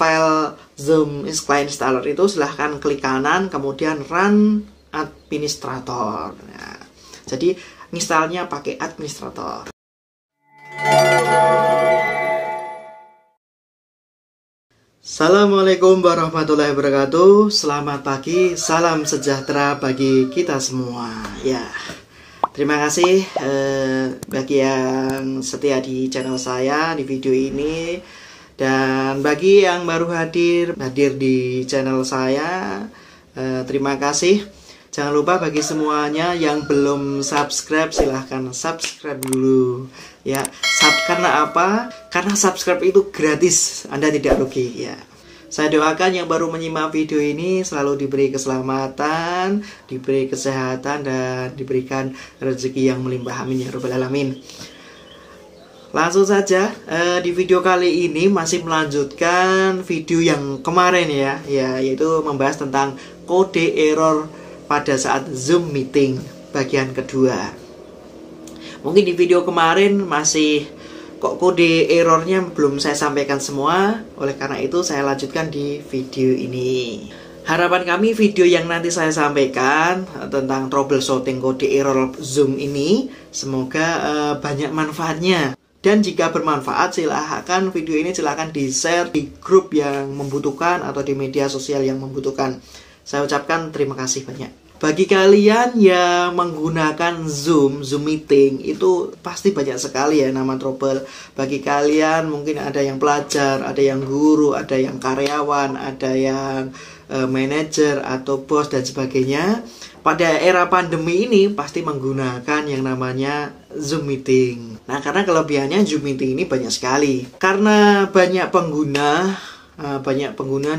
file Zoom Client Installer itu silahkan klik kanan, kemudian Run Administrator. Nah, jadi installnya pakai administrator. Assalamualaikum warahmatullahi wabarakatuh. Selamat pagi, salam sejahtera bagi kita semua. Ya, terima kasih bagi yang setia di channel saya di video ini, dan bagi yang baru hadir di channel saya, terima kasih. Jangan lupa bagi semuanya yang belum subscribe, silahkan subscribe dulu ya. Karena apa? Karena subscribe itu gratis, Anda tidak rugi ya. Saya doakan yang baru menyimak video ini selalu diberi keselamatan, diberi kesehatan, dan diberikan rezeki yang melimpah, amin ya rabbal alamin. Langsung saja, di video kali ini masih melanjutkan video yang kemarin ya, yaitu membahas tentang kode error pada saat Zoom meeting bagian kedua. Mungkin di video kemarin masih kok kode errornya belum saya sampaikan semua, oleh karena itu saya lanjutkan di video ini. Harapan kami video yang nanti saya sampaikan tentang troubleshooting kode error Zoom ini semoga banyak manfaatnya. Dan jika bermanfaat, silahkan video ini silahkan di-share di grup yang membutuhkan atau di media sosial yang membutuhkan. Saya ucapkan terima kasih banyak. Bagi kalian yang menggunakan Zoom meeting, itu pasti banyak sekali ya nama trouble. Bagi kalian mungkin ada yang pelajar, ada yang guru, ada yang karyawan, ada yang manajer atau bos dan sebagainya. Pada era pandemi ini pasti menggunakan yang namanya Zoom meeting. Nah, karena kelebihannya Zoom meeting ini banyak sekali. Karena banyak pengguna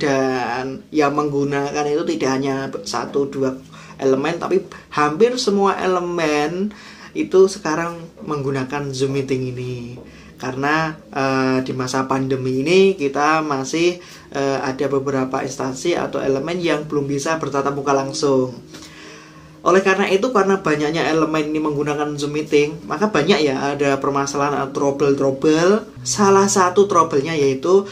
dan yang menggunakan itu tidak hanya 1-2 elemen, tapi hampir semua elemen itu sekarang menggunakan Zoom meeting ini. Karena di masa pandemi ini kita masih ada beberapa instansi atau elemen yang belum bisa bertatap muka langsung. Oleh karena itu, karena banyaknya elemen ini menggunakan Zoom meeting, maka banyak ya ada permasalahan atau trouble. Salah satu trouble-nya yaitu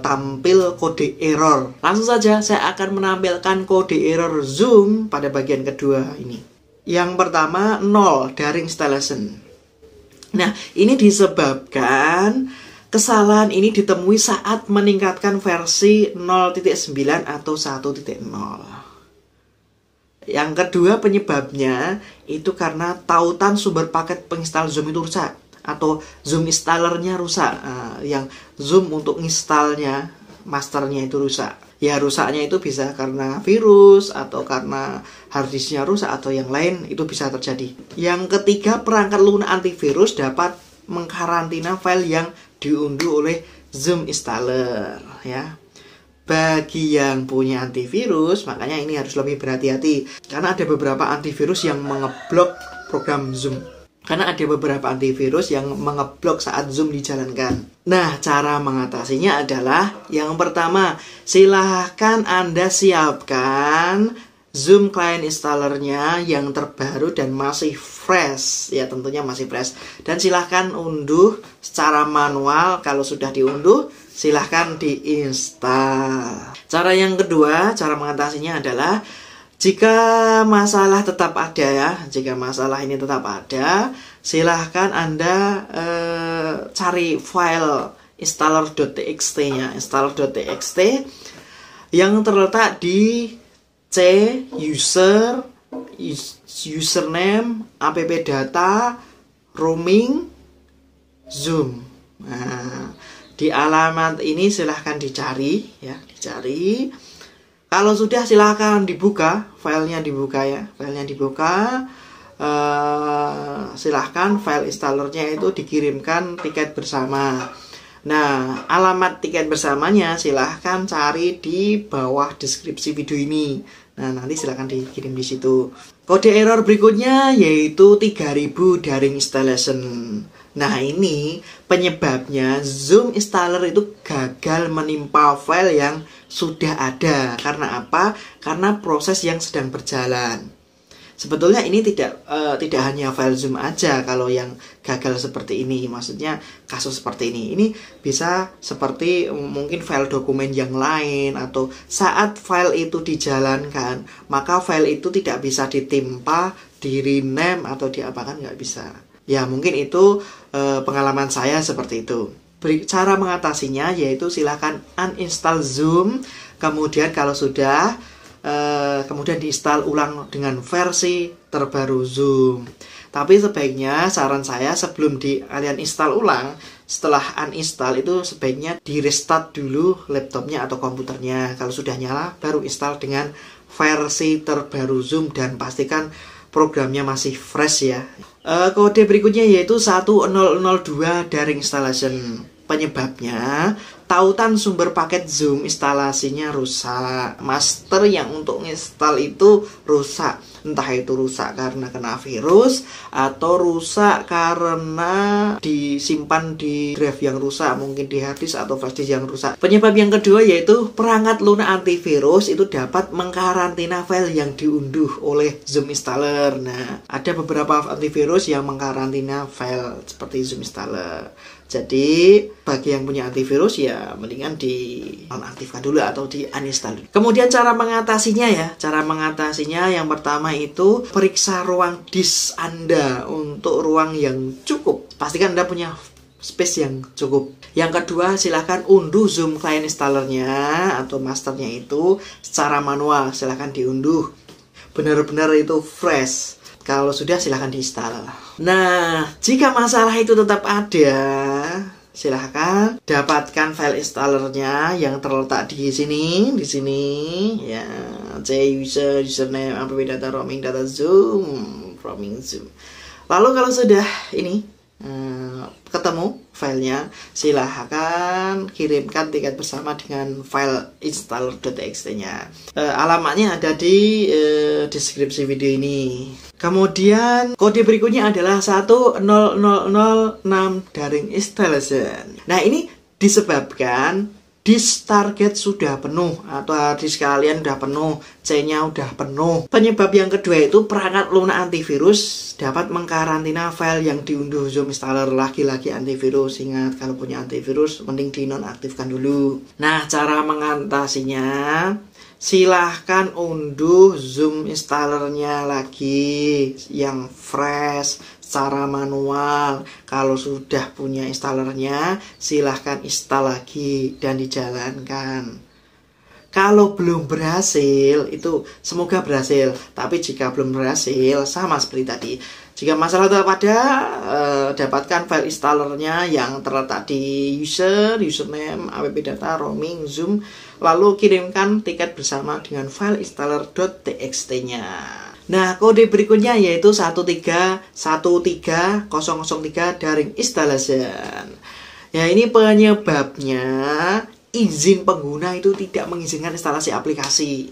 tampil kode error. Langsung saja saya akan menampilkan kode error Zoom pada bagian kedua ini. Yang pertama, 0 daring installation. Nah, ini disebabkan kesalahan ini ditemui saat meningkatkan versi 0.9 atau 1.0. Yang kedua penyebabnya itu karena tautan sumber paket penginstal Zoom itu rusak atau Zoom installernya rusak. Yang Zoom untuk installnya, masternya itu rusak. Ya, rusaknya itu bisa karena virus atau karena harddisknya rusak atau yang lain, itu bisa terjadi. Yang ketiga, perangkat lunak antivirus dapat mengkarantina file yang diunduh oleh Zoom installer ya. Bagi yang punya antivirus, makanya ini harus lebih berhati-hati. Karena ada beberapa antivirus yang mengeblok program Zoom. Karena ada beberapa antivirus yang mengeblok saat Zoom dijalankan. Nah, cara mengatasinya adalah yang pertama, silahkan Anda siapkan Zoom Client Installernya yang terbaru dan masih fresh. Ya, tentunya masih fresh. Dan silahkan unduh secara manual. Kalau sudah diunduh, silahkan diinstal. Cara yang kedua, cara mengatasinya adalah jika masalah tetap ada ya, jika masalah ini tetap ada, silahkan Anda cari file installer.txt-nya, installer.txt yang terletak di C username app data roaming Zoom. Nah, di alamat ini silahkan dicari ya, dicari. Kalau sudah silahkan dibuka, filenya dibuka ya, filenya dibuka. Silahkan file installernya itu dikirimkan tiket bersama. Nah, alamat tiket bersamanya silahkan cari di bawah deskripsi video ini. Nah, nanti silahkan dikirim di situ. Kode error berikutnya yaitu 3000 daring installation. Nah, ini penyebabnya Zoom installer itu gagal menimpa file yang sudah ada. Karena apa? Karena proses yang sedang berjalan. Sebetulnya ini tidak hanya file Zoom aja kalau yang gagal seperti ini. Maksudnya kasus seperti ini bisa seperti mungkin file dokumen yang lain, atau saat file itu dijalankan maka file itu tidak bisa ditimpa, di rename atau diapakan, nggak bisa. Ya mungkin itu pengalaman saya seperti itu. Cara mengatasinya yaitu silahkan uninstall Zoom, kemudian kalau sudah kemudian diinstal ulang dengan versi terbaru Zoom. Tapi sebaiknya saran saya sebelum kalian install ulang, setelah uninstall itu sebaiknya di restart dulu laptopnya atau komputernya. Kalau sudah nyala baru install dengan versi terbaru Zoom dan pastikan programnya masih fresh ya. Kode berikutnya yaitu 1002 daring installation. Penyebabnya, tautan sumber paket Zoom instalasinya rusak. Master yang untuk install itu rusak. Entah itu rusak karena kena virus atau rusak karena disimpan di drive yang rusak, mungkin di hard disk atau flash disk yang rusak. Penyebab yang kedua yaitu perangkat lunak antivirus itu dapat mengkarantina file yang diunduh oleh Zoom installer. Nah, ada beberapa antivirus yang mengkarantina file seperti Zoom installer. Jadi bagi yang punya antivirus ya mendingan di nonaktifkan dulu atau di uninstall. Kemudian cara mengatasinya ya. Cara mengatasinya yang pertama itu periksa ruang disk Anda untuk ruang yang cukup. Pastikan Anda punya space yang cukup. Yang kedua, silahkan unduh Zoom client installernya atau masternya itu secara manual. Silahkan diunduh. Benar-benar itu fresh. Kalau sudah silahkan diinstal. Nah, jika masalah itu tetap ada, silahkan dapatkan file installernya yang terletak di sini ya, user, username, app data, roaming data Zoom, roaming Zoom. Lalu kalau sudah ini ketemu filenya, silahkan kirimkan tiket bersama dengan file installer.txt-nya. Alamatnya ada di deskripsi video ini. Kemudian kode berikutnya adalah 1006 daring installation. Nah, ini disebabkan disk target sudah penuh atau hard disk kalian sudah penuh, C-nya udah penuh. Penyebab yang kedua itu perangkat lunak antivirus dapat mengkarantina file yang diunduh Zoom installer. Lagi-lagi antivirus, ingat kalau punya antivirus mending dinonaktifkan dulu. Nah, cara mengatasinya, silahkan unduh Zoom installernya lagi yang fresh secara manual. Kalau sudah punya installernya, silahkan install lagi dan dijalankan. Kalau belum berhasil, itu semoga berhasil. Tapi jika belum berhasil, sama seperti tadi. Jika masalah tetap ada, dapatkan file installernya yang terletak di user, username, app data, roaming, Zoom. Lalu kirimkan tiket bersama dengan file installer.txt-nya. Nah, kode berikutnya yaitu 1313003 daring installation. Ya, ini penyebabnya izin pengguna itu tidak mengizinkan instalasi aplikasi.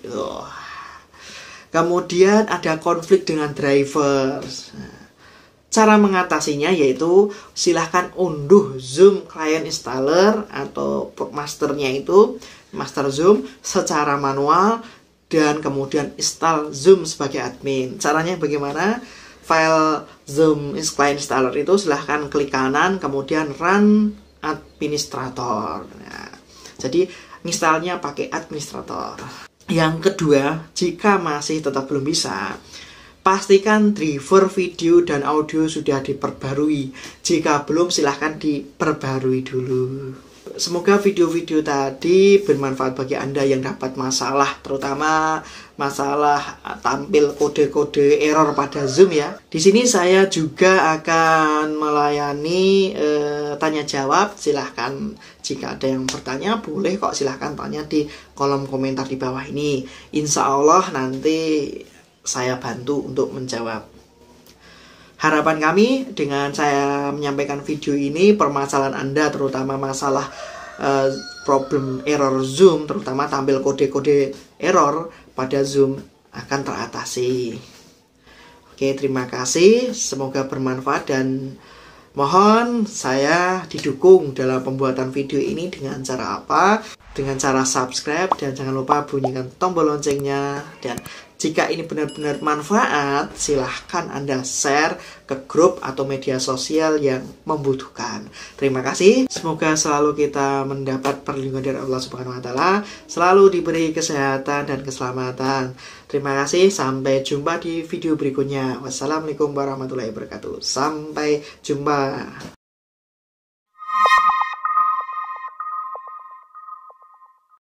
Kemudian ada konflik dengan drivers. Cara mengatasinya yaitu silahkan unduh Zoom client installer atau masternya itu, master Zoom secara manual, dan kemudian install Zoom sebagai admin. Caranya bagaimana? File Zoom client installer itu silahkan klik kanan, kemudian run administrator. Nah, jadi installnya pakai administrator. Yang kedua, jika masih tetap belum bisa, pastikan driver video dan audio sudah diperbarui. Jika belum, silahkan diperbarui dulu. Semoga video-video tadi bermanfaat bagi Anda yang dapat masalah, terutama masalah tampil kode-kode error pada Zoom ya. Di sini saya juga akan melayani tanya jawab. Silahkan jika ada yang bertanya, boleh kok, silahkan tanya di kolom komentar di bawah ini. Insya Allah nanti saya bantu untuk menjawab. Harapan kami dengan saya menyampaikan video ini, permasalahan Anda terutama masalah problem error Zoom, terutama tampil kode-kode error pada Zoom, akan teratasi. Oke, terima kasih, semoga bermanfaat dan mohon saya didukung dalam pembuatan video ini dengan cara apa? Dengan cara subscribe, dan jangan lupa bunyikan tombol loncengnya dan Jika ini benar-benar manfaat, silahkan Anda share ke grup atau media sosial yang membutuhkan. Terima kasih. Semoga selalu kita mendapat perlindungan dari Allah Subhanahu wa taala, selalu diberi kesehatan dan keselamatan. Terima kasih, sampai jumpa di video berikutnya. Wassalamualaikum warahmatullahi wabarakatuh. Sampai jumpa.